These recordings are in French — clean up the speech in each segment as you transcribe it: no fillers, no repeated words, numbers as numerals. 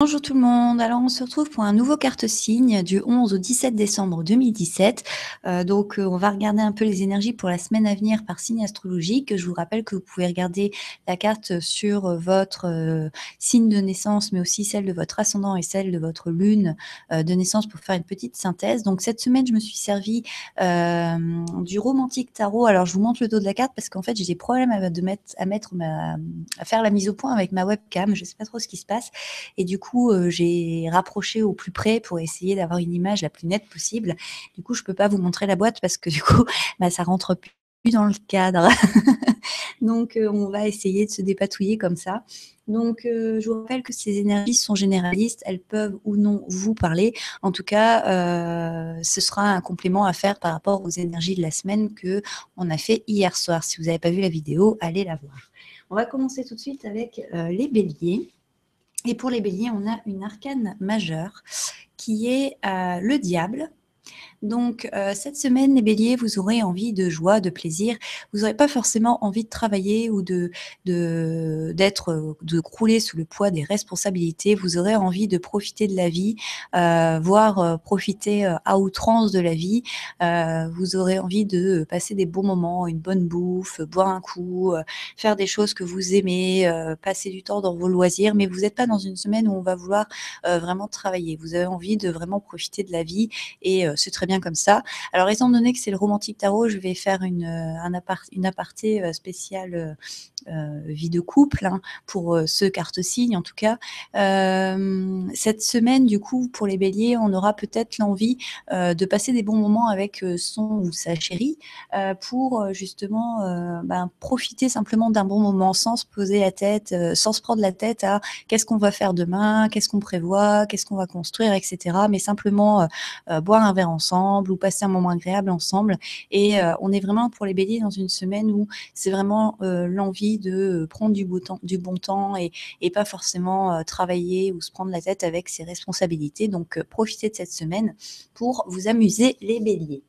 Bonjour tout le monde, alors on se retrouve pour un nouveau carte-signe du 11 au 17 décembre 2017. On va regarder un peu les énergies pour la semaine à venir par signe astrologique. Je vous rappelle que vous pouvez regarder la carte sur votre signe de naissance, mais aussi celle de votre ascendant et celle de votre lune de naissance pour faire une petite synthèse. Donc cette semaine, je me suis servie du romantique tarot. Alors je vous montre le dos de la carte parce qu'en fait j'ai des problèmes à faire la mise au point avec ma webcam. Je ne sais pas trop ce qui se passe. Et du coup, j'ai rapproché au plus près pour essayer d'avoir une image la plus nette possible. Du coup, je peux pas vous montrer la boîte parce que du coup, ça rentre plus dans le cadre. Donc, on va essayer de se dépatouiller comme ça. Donc, je vous rappelle que ces énergies sont généralistes, elles peuvent ou non vous parler. En tout cas, ce sera un complément à faire par rapport aux énergies de la semaine qu'on a fait hier soir. Si vous n'avez pas vu la vidéo, allez la voir. On va commencer tout de suite avec les béliers. Et pour les béliers, on a une arcane majeure qui est le diable. Donc, cette semaine, les béliers, vous aurez envie de joie, de plaisir. Vous n'aurez pas forcément envie de travailler ou de crouler sous le poids des responsabilités. Vous aurez envie de profiter de la vie, voire profiter à outrance de la vie. Vous aurez envie de passer des bons moments, une bonne bouffe, boire un coup, faire des choses que vous aimez, passer du temps dans vos loisirs. Mais vous n'êtes pas dans une semaine où on va vouloir vraiment travailler. Vous avez envie de vraiment profiter de la vie et c'est très bien comme ça. Alors, étant donné que c'est le romantique tarot, je vais faire une aparté spéciale vie de couple pour ce carte-signe en tout cas. Cette semaine, du coup, pour les béliers, on aura peut-être l'envie de passer des bons moments avec son ou sa chérie pour justement profiter simplement d'un bon moment sans se poser la tête, sans se prendre la tête à qu'est-ce qu'on va faire demain, qu'est-ce qu'on prévoit, qu'est-ce qu'on va construire, etc. Mais simplement boire un verre ensemble ou passer un moment agréable ensemble. Et on est vraiment pour les béliers dans une semaine où c'est vraiment l'envie de prendre du bon temps et pas forcément travailler ou se prendre la tête avec ses responsabilités. Donc profitez de cette semaine pour vous amuser les béliers.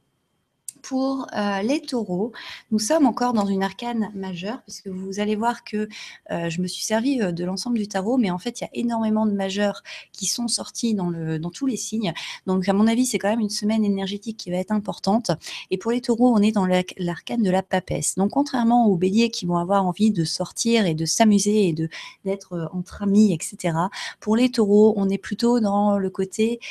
Pour les taureaux, nous sommes encore dans une arcane majeure, puisque vous allez voir que je me suis servi de l'ensemble du tarot, mais en fait, il y a énormément de majeurs qui sont sortis dans tous les signes. Donc, à mon avis, c'est quand même une semaine énergétique qui va être importante. Et pour les taureaux, on est dans l'arcane de la papesse. Donc, contrairement aux béliers qui vont avoir envie de sortir et de s'amuser et d'être entre amis, etc., pour les taureaux, on est plutôt dans le côté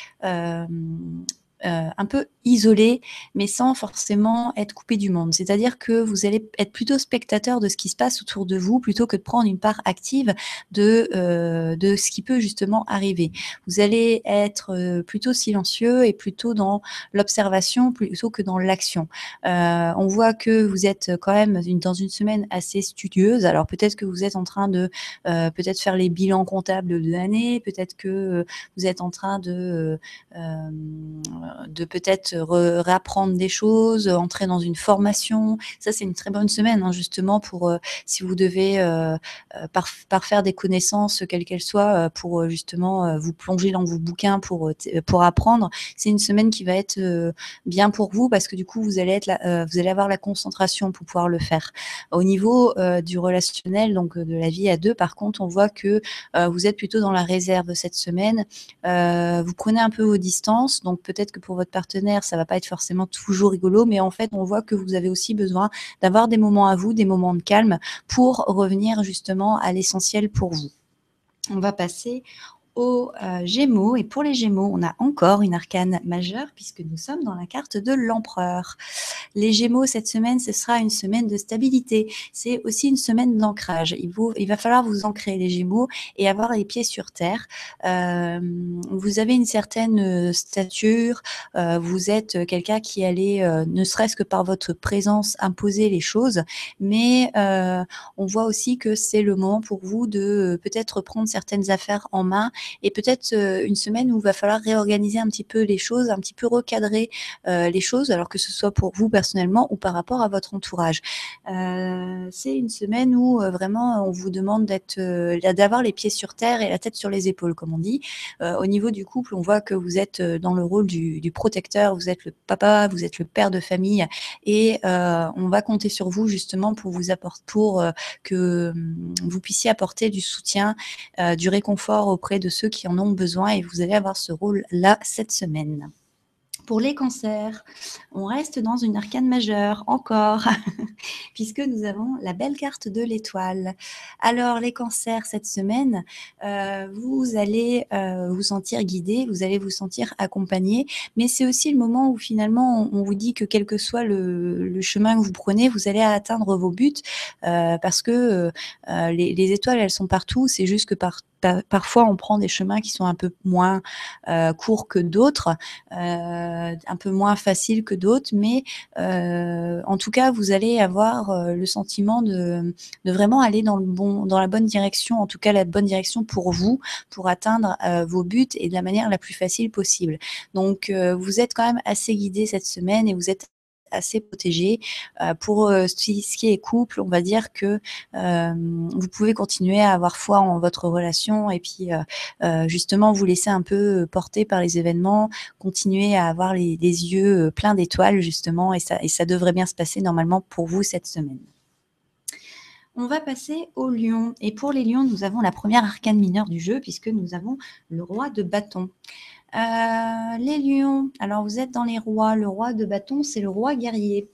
un peu isolé, mais sans forcément être coupé du monde. C'est-à-dire que vous allez être plutôt spectateur de ce qui se passe autour de vous, plutôt que de prendre une part active de ce qui peut justement arriver. Vous allez être plutôt silencieux et plutôt dans l'observation plutôt que dans l'action. On voit que vous êtes quand même dans une semaine assez studieuse. Alors peut-être que vous êtes en train de peut-être faire les bilans comptables de l'année, peut-être que vous êtes en train de peut-être réapprendre des choses, entrer dans une formation. Ça, c'est une très bonne semaine, justement, pour si vous devez parfaire des connaissances, quelles qu'elles soient, pour justement vous plonger dans vos bouquins pour apprendre. C'est une semaine qui va être bien pour vous parce que du coup, vous allez avoir la concentration pour pouvoir le faire. Au niveau du relationnel, donc de la vie à deux, par contre, on voit que vous êtes plutôt dans la réserve cette semaine. Vous prenez un peu vos distances, donc peut-être que pour votre partenaire, ça va pas être forcément toujours rigolo, mais en fait, on voit que vous avez aussi besoin d'avoir des moments à vous, des moments de calme pour revenir justement à l'essentiel pour vous. On va passer aux Gémeaux. Et pour les Gémeaux, on a encore une arcane majeure puisque nous sommes dans la carte de l'Empereur. Les Gémeaux, cette semaine, ce sera une semaine de stabilité. C'est aussi une semaine d'ancrage. Il va falloir vous ancrer, les Gémeaux, et avoir les pieds sur terre. Vous avez une certaine stature. Vous êtes quelqu'un qui allait, ne serait-ce que par votre présence, imposer les choses. Mais on voit aussi que c'est le moment pour vous de peut-être prendre certaines affaires en main et peut-être une semaine où il va falloir réorganiser un petit peu les choses, un petit peu recadrer les choses, alors que ce soit pour vous personnellement ou par rapport à votre entourage. C'est une semaine où vraiment on vous demande d'avoir les pieds sur terre et la tête sur les épaules, comme on dit. Au niveau du couple, on voit que vous êtes dans le rôle du protecteur, vous êtes le papa, vous êtes le père de famille et on va compter sur vous justement pour que vous puissiez apporter du soutien, du réconfort auprès de ceux qui en ont besoin et vous allez avoir ce rôle-là cette semaine. Pour les cancers, on reste dans une arcane majeure, encore, puisque nous avons la belle carte de l'étoile. Alors, les cancers, cette semaine, vous allez vous sentir guidé, vous allez vous sentir accompagné, mais c'est aussi le moment où finalement, on vous dit que quel que soit le chemin que vous prenez, vous allez atteindre vos buts, parce que les étoiles, elles sont partout, c'est juste que parfois, on prend des chemins qui sont un peu moins courts que d'autres, un peu moins faciles que d'autres, mais en tout cas, vous allez avoir le sentiment de vraiment aller dans la bonne direction, en tout cas la bonne direction pour vous, pour atteindre vos buts et de la manière la plus facile possible. Donc, vous êtes quand même assez guidé cette semaine et vous êtes assez protégé. Pour ce qui est couple, on va dire que vous pouvez continuer à avoir foi en votre relation et puis justement vous laisser un peu porter par les événements, continuer à avoir les yeux pleins d'étoiles justement et ça devrait bien se passer normalement pour vous cette semaine. On va passer aux lions et pour les lions, nous avons la première arcane mineure du jeu puisque nous avons le roi de bâton. Les lions, alors vous êtes dans les rois. Le roi de bâton, c'est le roi guerrier.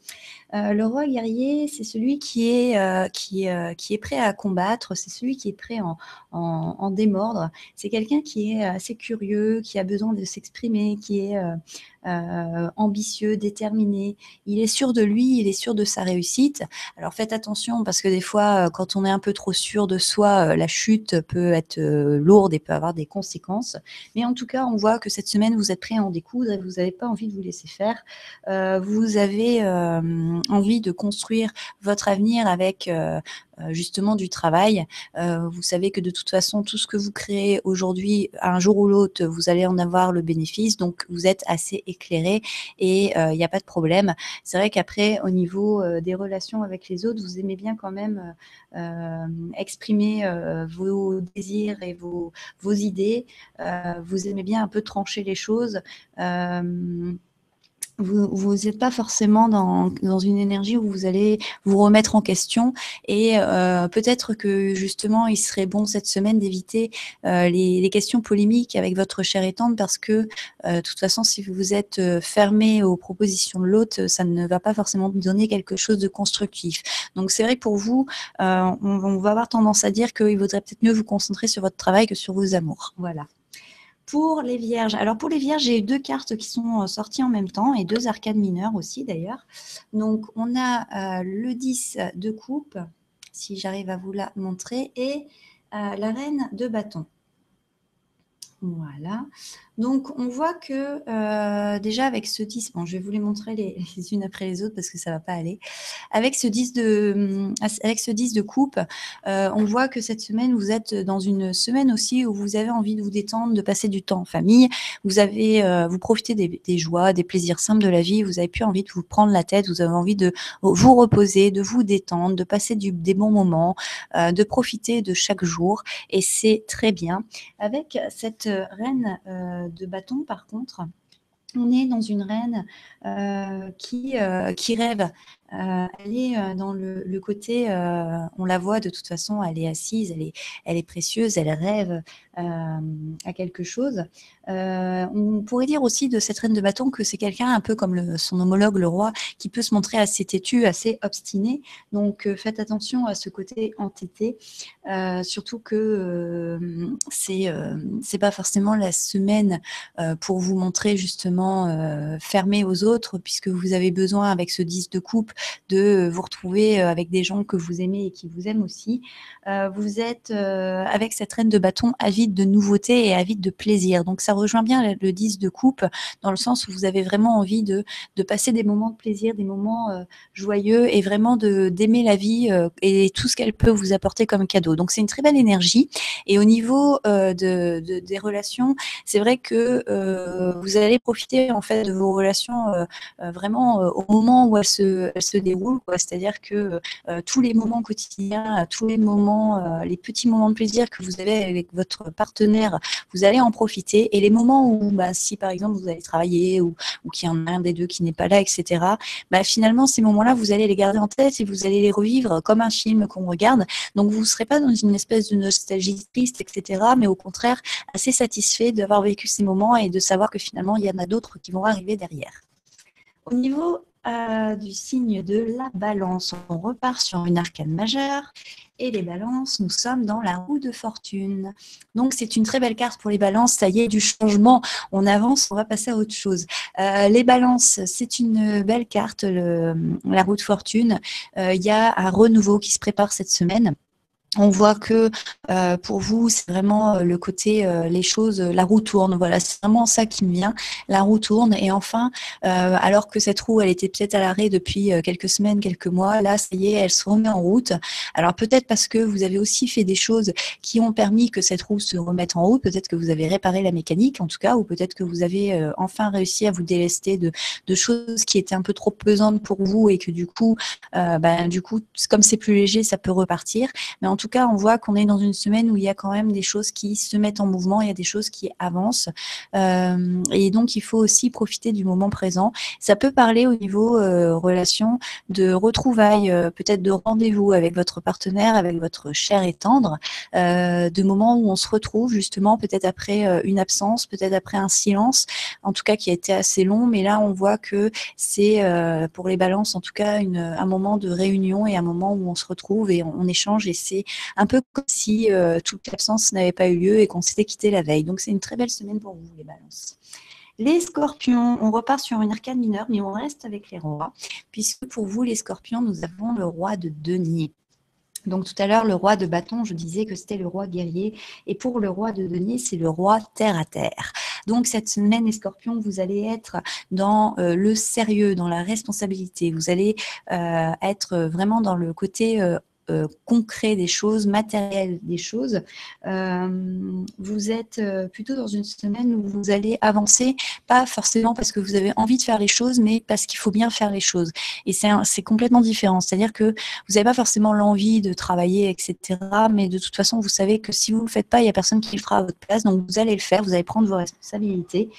Le roi guerrier, c'est celui qui est prêt à combattre, c'est celui qui est prêt en démordre. C'est quelqu'un qui est assez curieux, qui a besoin de s'exprimer, qui est ambitieux, déterminé. Il est sûr de lui, il est sûr de sa réussite. Alors faites attention parce que des fois, quand on est un peu trop sûr de soi, la chute peut être lourde et peut avoir des conséquences. Mais en tout cas, on voit que cette semaine, vous êtes prêt à en découdre et vous n'avez pas envie de vous laisser faire. Vous avez envie de construire votre avenir avec justement du travail. Vous savez que de toute façon, tout ce que vous créez aujourd'hui, un jour ou l'autre, vous allez en avoir le bénéfice. Donc, vous êtes assez éclairé et il n'y a pas de problème. C'est vrai qu'après, au niveau des relations avec les autres, vous aimez bien quand même exprimer vos désirs et vos idées. Vous aimez bien un peu trancher les choses. Vous n'êtes pas forcément dans une énergie où vous allez vous remettre en question et peut-être que justement il serait bon cette semaine d'éviter les questions polémiques avec votre chère et tendre parce que de toute façon si vous êtes fermé aux propositions de l'autre, ça ne va pas forcément vous donner quelque chose de constructif. Donc c'est vrai que pour vous, on va avoir tendance à dire qu'il vaudrait peut-être mieux vous concentrer sur votre travail que sur vos amours. Voilà. Pour les vierges, alors pour les vierges, j'ai eu 2 cartes qui sont sorties en même temps et 2 arcanes mineures aussi d'ailleurs. Donc on a le 10 de coupe, si j'arrive à vous la montrer, et la reine de bâton. Voilà. Donc, on voit que déjà avec ce 10, bon, je vais vous les montrer les unes après les autres parce que ça ne va pas aller. Avec ce 10 de coupe, on voit que cette semaine, vous êtes dans une semaine aussi où vous avez envie de vous détendre, de passer du temps en famille. Vous profitez des joies, des plaisirs simples de la vie. Vous n'avez plus envie de vous prendre la tête. Vous avez envie de vous reposer, de vous détendre, de passer des bons moments, de profiter de chaque jour. Et c'est très bien. Avec cette reine de bâton, par contre, on est dans une reine qui rêve. Elle est dans le côté, on la voit de toute façon, elle est assise, elle est précieuse, elle rêve à quelque chose. On pourrait dire aussi de cette reine de bâton que c'est quelqu'un un peu comme son homologue, le roi, qui peut se montrer assez têtu, assez obstiné. Donc faites attention à ce côté entêté, surtout que c'est pas forcément la semaine pour vous montrer justement fermé aux autres, puisque vous avez besoin avec ce 10 de coupe de vous retrouver avec des gens que vous aimez et qui vous aiment aussi. Vous êtes avec cette reine de bâton avide de nouveautés et avide de plaisir. Donc ça rejoint bien le 10 de coupe dans le sens où vous avez vraiment envie de passer des moments de plaisir, des moments joyeux et vraiment d'aimer la vie et tout ce qu'elle peut vous apporter comme cadeau. Donc c'est une très belle énergie. Et au niveau des relations, c'est vrai que vous allez profiter en fait de vos relations vraiment au moment où elles se se déroule, quoi. C'est-à-dire que tous les moments quotidiens, tous les moments, les petits moments de plaisir que vous avez avec votre partenaire, vous allez en profiter. Et les moments où, si par exemple vous allez travailler ou qu'il y en a un des deux qui n'est pas là, etc., finalement, ces moments-là, vous allez les garder en tête et vous allez les revivre comme un film qu'on regarde. Donc, vous ne serez pas dans une espèce de nostalgie triste, etc., mais au contraire, assez satisfait d'avoir vécu ces moments et de savoir que finalement, il y en a d'autres qui vont arriver derrière. Au niveau du signe de la balance, on repart sur une arcane majeure. Et les balances, nous sommes dans la roue de fortune. Donc, c'est une très belle carte pour les balances. Ça y est, du changement. On avance, on va passer à autre chose. Les balances, c'est une belle carte, la roue de fortune. Il y a un renouveau qui se prépare cette semaine. On voit que pour vous, c'est vraiment le côté, les choses, la roue tourne. Voilà, c'est vraiment ça qui me vient. La roue tourne et enfin, alors que cette roue, elle était peut-être à l'arrêt depuis quelques semaines, quelques mois, là, ça y est, elle se remet en route. Alors peut-être parce que vous avez aussi fait des choses qui ont permis que cette roue se remette en route. Peut-être que vous avez réparé la mécanique, en tout cas, ou peut-être que vous avez enfin réussi à vous délester de choses qui étaient un peu trop pesantes pour vous et que du coup, comme c'est plus léger, ça peut repartir. Mais en tout cas, on voit qu'on est dans une semaine où il y a quand même des choses qui se mettent en mouvement, il y a des choses qui avancent. Et donc, il faut aussi profiter du moment présent. Ça peut parler au niveau relation de retrouvailles, peut-être de rendez-vous avec votre partenaire, avec votre cher et tendre, de moments où on se retrouve justement, peut-être après une absence, peut-être après un silence, en tout cas qui a été assez long. Mais là, on voit que c'est pour les balances, en tout cas, un moment de réunion et un moment où on se retrouve et on échange et c'est un peu comme si toute l'absence n'avait pas eu lieu et qu'on s'était quitté la veille. Donc, c'est une très belle semaine pour vous, les balances. Les scorpions, on repart sur une arcane mineure, mais on reste avec les rois, puisque pour vous, les scorpions, nous avons le roi de denier. Donc tout à l'heure, le roi de bâton, je disais que c'était le roi guerrier. Et pour le roi de denier, c'est le roi terre à terre. Donc cette semaine, les scorpions, vous allez être dans le sérieux, dans la responsabilité. Vous allez être vraiment dans le côté concret des choses, matériel des choses. Vous êtes plutôt dans une semaine où vous allez avancer, pas forcément parce que vous avez envie de faire les choses, mais parce qu'il faut bien faire les choses. Et c'est complètement différent. C'est-à-dire que vous n'avez pas forcément l'envie de travailler, etc. Mais de toute façon, vous savez que si vous ne le faites pas, il n'y a personne qui le fera à votre place. Donc, vous allez le faire, vous allez prendre vos responsabilités.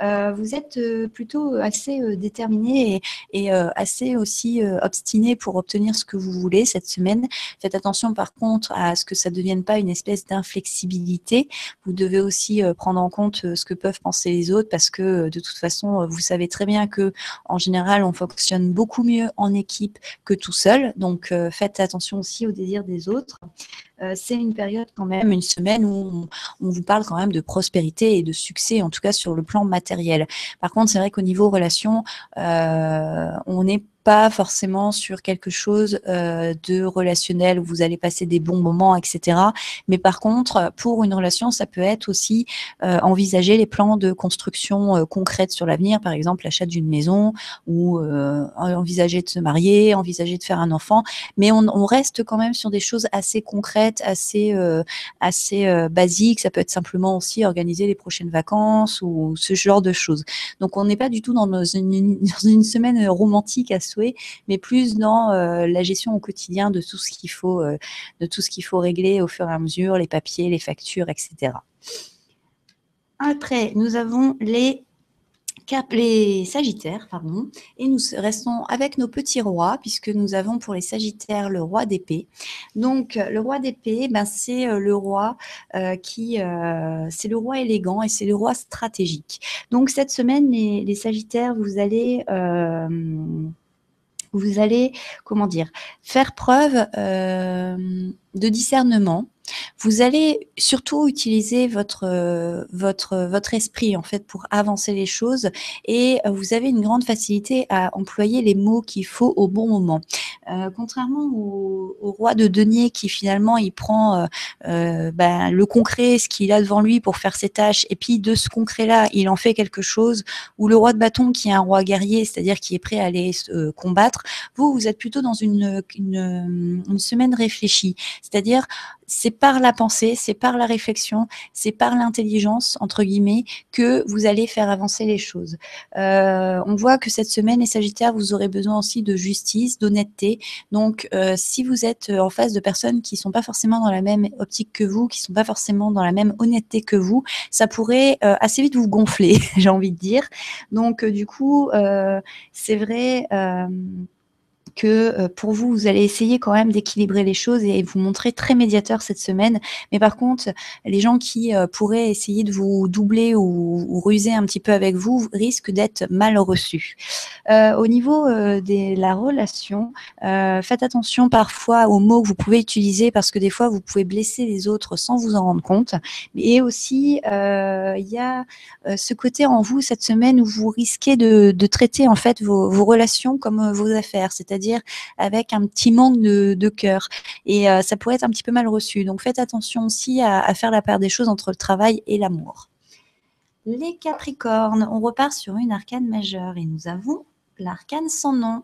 Vous êtes plutôt assez déterminé et assez aussi obstiné pour obtenir ce que vous voulez cette semaine. Faites attention par contre à ce que ça ne devienne pas une espèce d'inflexibilité. Vous devez aussi prendre en compte ce que peuvent penser les autres parce que de toute façon, vous savez très bien que en général, on fonctionne beaucoup mieux en équipe que tout seul. Donc, faites attention aussi aux désirs des autres. C'est une période quand même, une semaine où on vous parle quand même de prospérité et de succès, en tout cas sur le plan matériel. Par contre, c'est vrai qu'au niveau relation, on n'est pas forcément sur quelque chose de relationnel où vous allez passer des bons moments, etc. Mais par contre, pour une relation, ça peut être aussi envisager les plans de construction concrète sur l'avenir, par exemple l'achat d'une maison ou envisager de se marier, envisager de faire un enfant. Mais on reste quand même sur des choses assez concrètes, assez basiques. Ça peut être simplement aussi organiser les prochaines vacances ou ce genre de choses. Donc, on n'est pas du tout dans une semaine romantique à souhait, mais plus dans la gestion au quotidien de tout ce qu'il faut régler au fur et à mesure, les papiers, les factures, etc. Après, nous avons les Sagittaires, pardon, et nous restons avec nos petits rois, puisque nous avons pour les Sagittaires le roi d'épée. Donc, le roi d'épée, c'est le roi c'est le roi élégant et c'est le roi stratégique. Donc, cette semaine, les Sagittaires, vous allez comment dire, faire preuve de discernement. Vous allez surtout utiliser votre esprit en fait pour avancer les choses et vous avez une grande facilité à employer les mots qu'il faut au bon moment. Contrairement au roi de denier qui finalement il prend le concret, ce qu'il a devant lui pour faire ses tâches et puis de ce concret-là il en fait quelque chose, ou le roi de bâton qui est un roi guerrier, c'est-à-dire qui est prêt à aller combattre. Vous êtes plutôt dans une semaine réfléchie, c'est-à-dire c'est par la pensée, c'est par la réflexion, c'est par «l'intelligence» entre guillemets que vous allez faire avancer les choses. On voit que cette semaine, les Sagittaires, vous aurez besoin aussi de justice, d'honnêteté. Donc, si vous êtes en face de personnes qui sont pas forcément dans la même optique que vous, qui sont pas forcément dans la même honnêteté que vous, ça pourrait assez vite vous gonfler, j'ai envie de dire. Donc, du coup, c'est vrai. Que pour vous, vous allez essayer quand même d'équilibrer les choses et vous montrer très médiateur cette semaine. Mais par contre, les gens qui pourraient essayer de vous doubler ou ruser un petit peu avec vous risquent d'être mal reçus. Au niveau de la relation, faites attention parfois aux mots que vous pouvez utiliser parce que des fois, vous pouvez blesser les autres sans vous en rendre compte. Et aussi, il y a ce côté en vous cette semaine où vous risquez de traiter en fait vos relations comme vos affaires, c'est-à-dire avec un petit manque de cœur. Et ça pourrait être un petit peu mal reçu. Donc faites attention aussi à faire la part des choses entre le travail et l'amour. Les Capricornes, on repart sur une arcane majeure et nous avons l'arcane sans nom.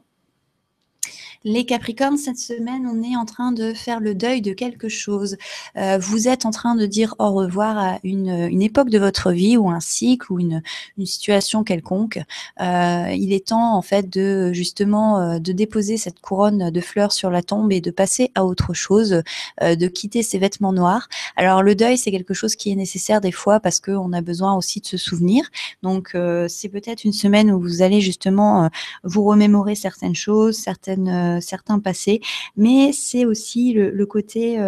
Les Capricornes, cette semaine, on est en train de faire le deuil de quelque chose. Vous êtes en train de dire au revoir à une époque de votre vie ou un cycle ou une situation quelconque. Il est temps, en fait, de justement de déposer cette couronne de fleurs sur la tombe et de passer à autre chose, de quitter ces vêtements noirs. Alors, le deuil, c'est quelque chose qui est nécessaire des fois parce qu'on a besoin aussi de se souvenir. Donc, c'est peut-être une semaine où vous allez justement vous remémorer certaines choses, certains passés, mais c'est aussi le côté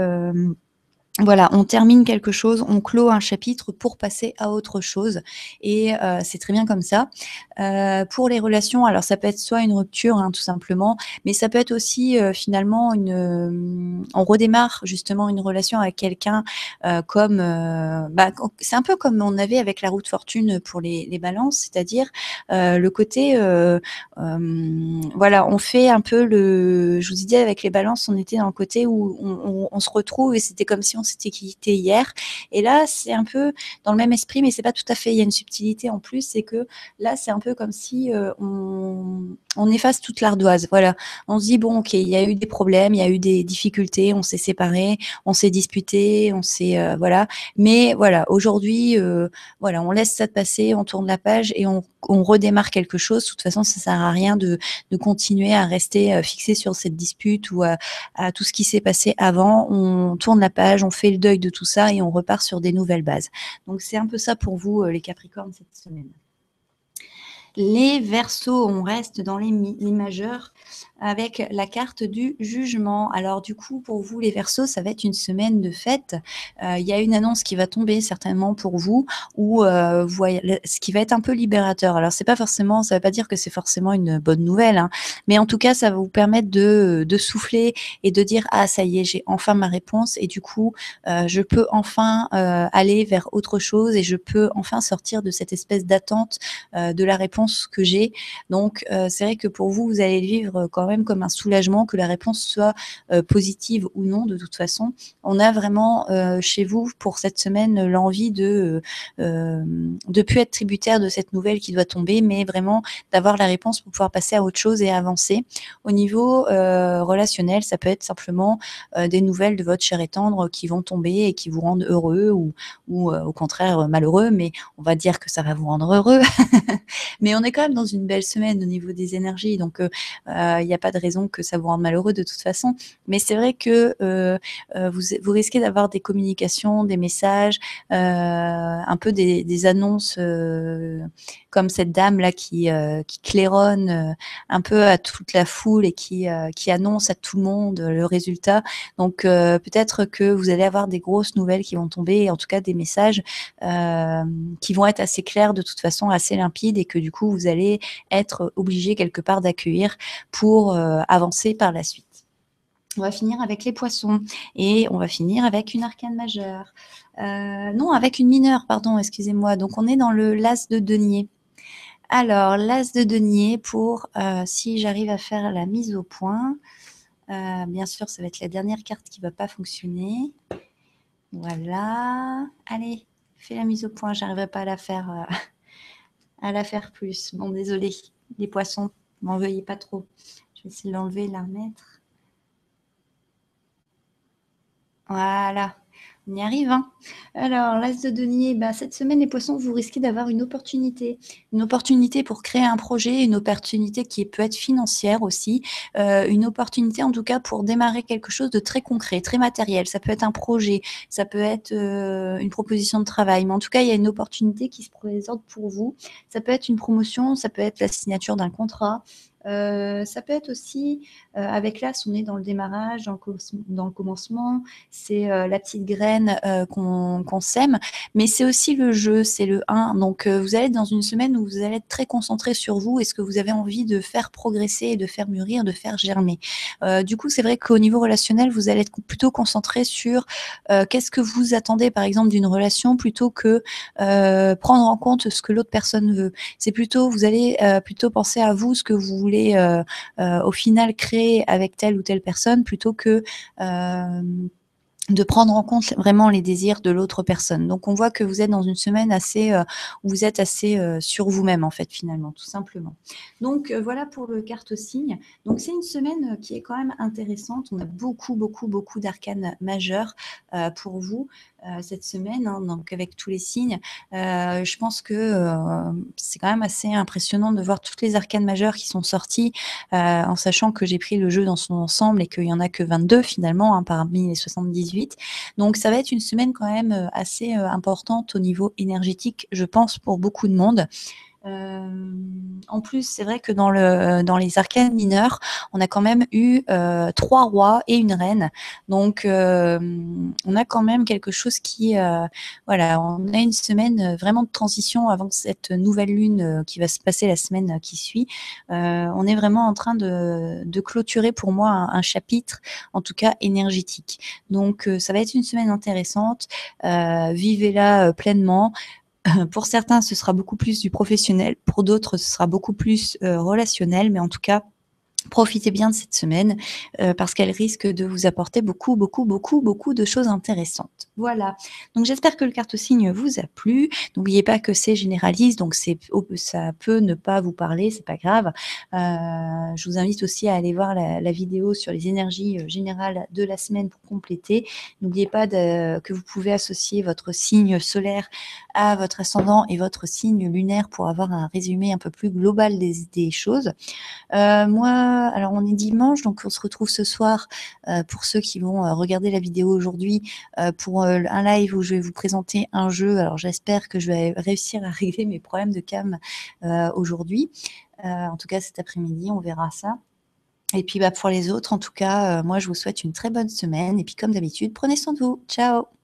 voilà, on termine quelque chose, on clôt un chapitre pour passer à autre chose et c'est très bien comme ça. Pour les relations, alors ça peut être soit une rupture, hein, tout simplement, mais ça peut être aussi, finalement on redémarre justement une relation avec quelqu'un, comme, c'est un peu comme on avait avec la roue de fortune pour les balances, c'est-à-dire, le côté, voilà, on fait un peu je vous disais avec les balances, on était dans le côté où on se retrouve et c'était comme si on s'était quitté hier. Et là, c'est un peu dans le même esprit, mais c'est pas tout à fait. Il y a une subtilité en plus, c'est que là, c'est un peu comme si on efface toute l'ardoise. Voilà, on se dit bon, ok, il y a eu des problèmes, il y a eu des difficultés, on s'est séparés, on s'est disputé, on s'est voilà. Mais voilà, aujourd'hui, voilà, on laisse ça passer, on tourne la page et on redémarre quelque chose. De toute façon, ça sert à rien de continuer à rester fixé sur cette dispute ou à tout ce qui s'est passé avant. On tourne la page, on fait le deuil de tout ça et on repart sur des nouvelles bases. Donc c'est un peu ça pour vous, les Capricornes, cette semaine. Les Verseaux, on reste dans les majeurs avec la carte du jugement. Alors du coup, pour vous les Verseaux, ça va être une semaine de fête. Il y a une annonce qui va tomber certainement pour vous ou ce qui va être un peu libérateur. Alors c'est pas forcément, ça veut pas dire que c'est forcément une bonne nouvelle, hein, mais en tout cas, ça va vous permettre de souffler et de dire ah ça y est, j'ai enfin ma réponse et du coup, je peux enfin aller vers autre chose et je peux enfin sortir de cette espèce d'attente de la réponse que j'ai. Donc, c'est vrai que pour vous, vous allez le vivre quand même comme un soulagement, que la réponse soit positive ou non. De toute façon, on a vraiment chez vous pour cette semaine l'envie de plus être tributaire de cette nouvelle qui doit tomber, mais vraiment d'avoir la réponse pour pouvoir passer à autre chose et avancer. Au niveau relationnel, ça peut être simplement des nouvelles de votre cher et tendre qui vont tomber et qui vous rendent heureux ou au contraire malheureux, mais on va dire que ça va vous rendre heureux. Mais on est quand même dans une belle semaine au niveau des énergies, donc il n'y a pas de raison que ça vous rende malheureux de toute façon. Mais c'est vrai que vous risquez d'avoir des communications, des messages, un peu des annonces comme cette dame là qui claironne un peu à toute la foule et qui annonce à tout le monde le résultat. Donc peut-être que vous allez avoir des grosses nouvelles qui vont tomber, en tout cas des messages qui vont être assez clairs de toute façon, assez limpides et que du coup vous allez être obligé quelque part d'accueillir pour avancer par la suite. On va finir avec les poissons et on va finir avec une arcane majeure. Non, avec une mineure, pardon, excusez-moi. Donc on est dans le l'as de denier. Alors, l'as de denier pour, si j'arrive à faire la mise au point, bien sûr, ça va être la dernière carte qui ne va pas fonctionner. Voilà. Allez, fais la mise au point. J'arriverai pas à la faire plus. Bon, désolé, les poissons, m'en veuillez pas trop. Je vais essayer de l'enlever, de la remettre. Voilà, on y arrive, hein. Alors, l'As de denier, bah, cette semaine, les poissons, vous risquez d'avoir une opportunité. Une opportunité pour créer un projet, une opportunité qui peut être financière aussi, une opportunité en tout cas pour démarrer quelque chose de très concret, très matériel. Ça peut être un projet, ça peut être, une proposition de travail, mais en tout cas, il y a une opportunité qui se présente pour vous. Ça peut être une promotion, ça peut être la signature d'un contrat, ça peut être aussi, avec l'As, on est dans le démarrage, dans le commencement, c'est la petite graine qu'on sème, mais c'est aussi le jeu, c'est le 1. Donc vous allez être dans une semaine où vous allez être très concentré sur vous et ce que vous avez envie de faire progresser et de faire mûrir, de faire germer. Du coup, c'est vrai qu'au niveau relationnel, vous allez être plutôt concentré sur qu'est-ce que vous attendez, par exemple, d'une relation plutôt que prendre en compte ce que l'autre personne veut. C'est plutôt, vous allez plutôt penser à vous, ce que vous voulez au final créer avec telle ou telle personne plutôt que de prendre en compte vraiment les désirs de l'autre personne. Donc on voit que vous êtes dans une semaine assez, où vous êtes assez, sur vous-même en fait finalement, tout simplement. Donc voilà pour le carte-signe. Donc c'est une semaine, qui est quand même intéressante. On a beaucoup, beaucoup, beaucoup d'arcanes majeurs, pour vous, cette semaine, hein, donc avec tous les signes. Je pense que, c'est quand même assez impressionnant de voir toutes les arcanes majeures qui sont sorties, en sachant que j'ai pris le jeu dans son ensemble et qu'il y en a que 22 finalement, hein, parmi les 78. Donc ça va être une semaine quand même assez importante au niveau énergétique, je pense, pour beaucoup de monde. En plus, c'est vrai que dans les arcanes mineurs, on a quand même eu 3 rois et une reine. Donc, on a quand même quelque chose qui, voilà, on a une semaine vraiment de transition avant cette nouvelle lune qui va se passer la semaine qui suit. On est vraiment en train de clôturer pour moi un chapitre, en tout cas énergétique. Donc, ça va être une semaine intéressante. Vivez-la pleinement. Pour certains, ce sera beaucoup plus du professionnel, pour d'autres, ce sera beaucoup plus relationnel, mais en tout cas, profitez bien de cette semaine parce qu'elle risque de vous apporter beaucoup, beaucoup, beaucoup, beaucoup de choses intéressantes. Voilà. Donc j'espère que le carte-signe vous a plu. N'oubliez pas que c'est généraliste, donc ça peut ne pas vous parler, c'est pas grave. Je vous invite aussi à aller voir la vidéo sur les énergies générales de la semaine pour compléter. N'oubliez pas que vous pouvez associer votre signe solaire à votre ascendant et votre signe lunaire pour avoir un résumé un peu plus global des choses. Moi, alors on est dimanche, donc on se retrouve ce soir, pour ceux qui vont, regarder la vidéo aujourd'hui, pour, un live où je vais vous présenter un jeu. Alors j'espère que je vais réussir à régler mes problèmes de cam, aujourd'hui. En tout cas cet après-midi, on verra ça. Et puis, bah, pour les autres, en tout cas, moi je vous souhaite une très bonne semaine et puis comme d'habitude, prenez soin de vous. Ciao!